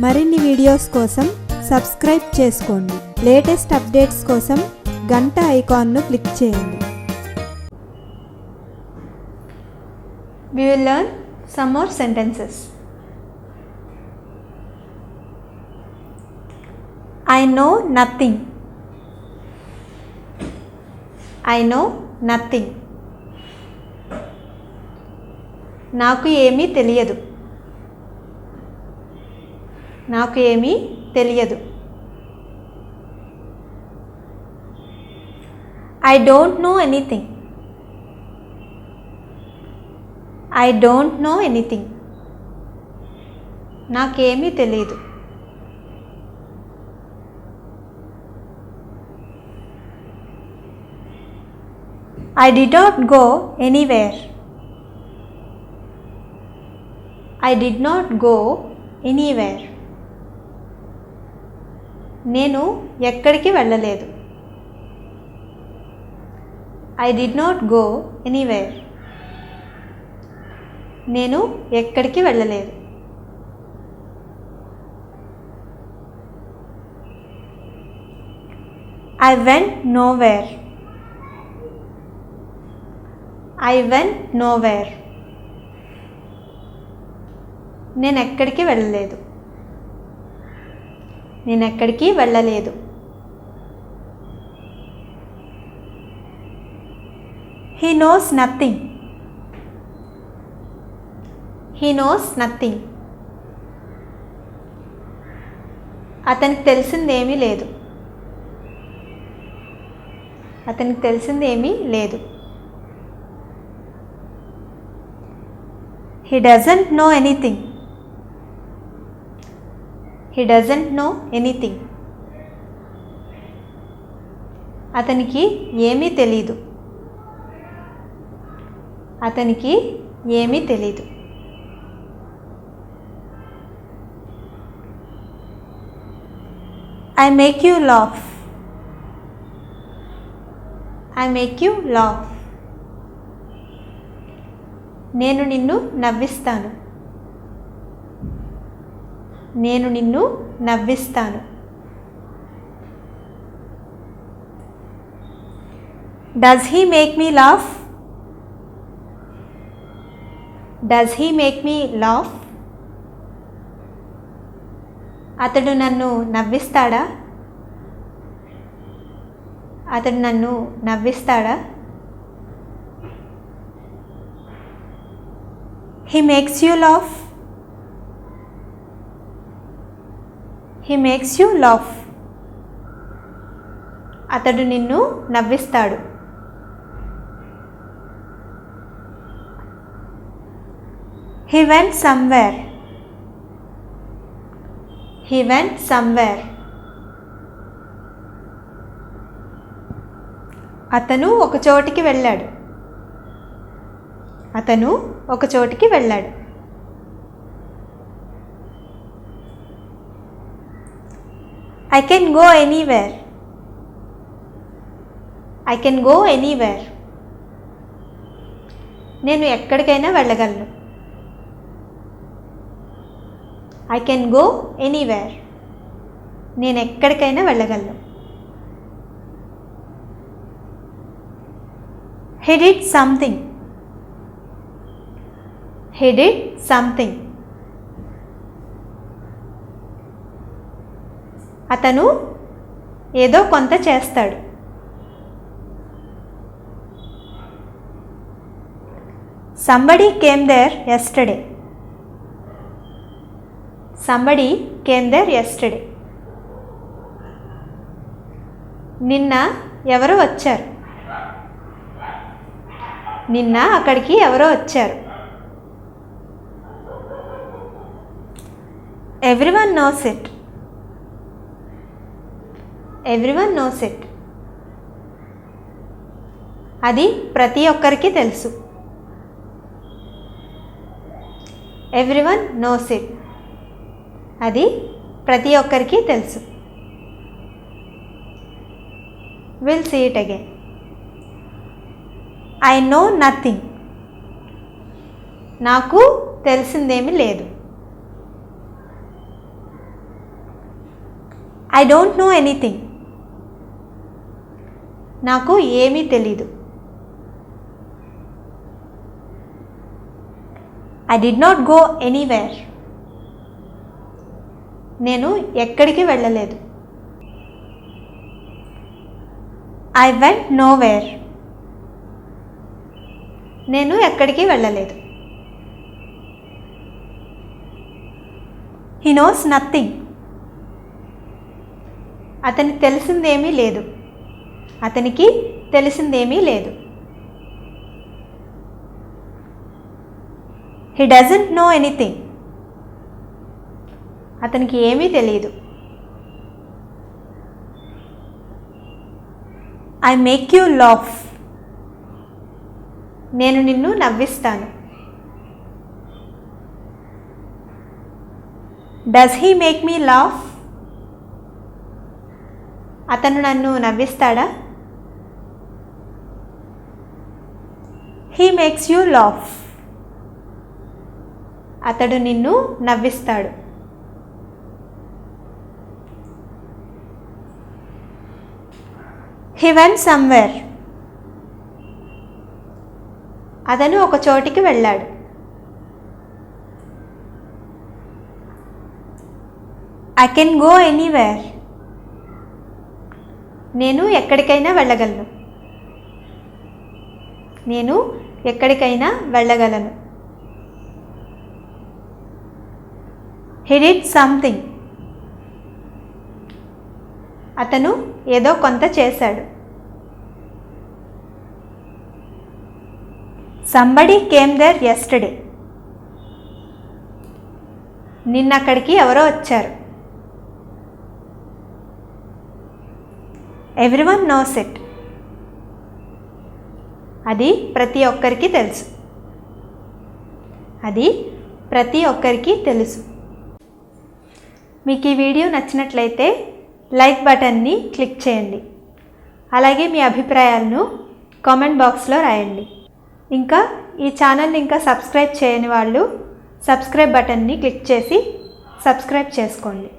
మరిన్ని వీడియోస్ కోసం సబ్స్క్రైబ్ చేసుకోండి. లేటెస్ట్ అప్డేట్స్ కోసం గంట ఐకాన్ను క్లిక్ చేయండి. We will learn some more sentences. I know nothing. I know nothing. నాకు ఏమీ తెలియదు. నాకు ఏమీ తెలియదు. I don't know anything. I don't know anything. నాకేమీ తెలియదు. I did not go anywhere. I did not go anywhere. నేను ఎక్కడికి వెళ్ళలేదు. I did not go anywhere. నేను ఎక్కడికి వెళ్ళలేదు. I went nowhere. I went nowhere. నేను ఎక్కడికి వెళ్ళలేదు. నేను ఎక్కడికి వెళ్ళలేదు. He knows nothing. He knows nothing. అతనికి తెలిసిందేమీ లేదు. అతనికి తెలిసిందేమీ లేదు. He doesn't know anything. He doesn't know anything. అతనికి ఏమీ తెలీదు. అతనికి ఏమీ తెలీదు. I make you laugh. I make you laugh. నేను నిన్ను నవ్విస్తాను. నేను నిన్ను నవ్విస్తాను. Does he make me laugh? Does he make me laugh? అతడు నన్ను నవ్విస్తాడా? అతడు నన్ను నవ్విస్తాడా? He makes you laugh. He makes you laugh. అతడు నిన్ను నవ్విస్తాడు. He went somewhere. He went somewhere. అతను ఒక చోటికి వెళ్ళాడు. అతను ఒక చోటికి వెళ్ళాడు. I can go anywhere. I can go anywhere. నేను ఎక్కడికైనా వెళ్ళగలను. I can go anywhere. నేను ఎక్కడికైనా వెళ్ళగలను. He did something. He did something. అతను ఏదో కొంత చేస్తాడు. Somebody came there yesterday. Somebody came there yesterday. నిన్న ఎవరో వచ్చారు. నిన్న అక్కడికి ఎవరో వచ్చారు. Everyone knows it. Everyone knows it. అది ప్రతి ఒక్కరికి తెలుసు. Everyone knows it. అది ప్రతి ఒక్కరికి తెలుసు. We'll see it again. I know nothing. నాకు తెలిసిందేమీ లేదు. I don't know anything. నాకు ఏమీ తెలీదు. I did not go anywhere. నేను ఎక్కడికి వెళ్ళలేదు. I went nowhere. నేను ఎక్కడికి వెళ్ళలేదు. He knows nothing. అతనికి తెలిసిందేమీ లేదు. అతనికి తెలిసిందేమీ లేదు. He doesn't know anything. అతనికి ఏమీ తెలియదు. I make you laugh. నేను నిన్ను నవ్విస్తాను. Does he make me laugh. అతను నన్ను నవ్విస్తాడా. He makes you laugh. అతడు నిన్ను నవ్విస్తాడు. He went somewhere. అతను ఒక చోటికి వెళ్ళాడు. I can go anywhere. నేను ఎక్కడికైనా వెళ్ళగలను. నేను ఎక్కడికైనా వెళ్ళగలను. He did something. అతను ఏదో కొంత చేశాడు. Somebody came there yesterday. నిన్నక్కడికి ఎవరో వచ్చారు. Everyone knows it. అది ప్రతి ఒక్కరికి తెలుసు. అది ప్రతి ఒక్కరికి తెలుసు. మీకు ఈ వీడియో నచ్చినట్లయితే లైక్ బటన్ని క్లిక్ చేయండి. అలాగే మీ అభిప్రాయాలను కామెంట్ బాక్స్లో రాయండి. ఇంకా ఈ ఛానల్ని ఇంకా సబ్స్క్రైబ్ చేయని వాళ్ళు సబ్స్క్రైబ్ బటన్ని క్లిక్ చేసి సబ్స్క్రైబ్ చేసుకోండి.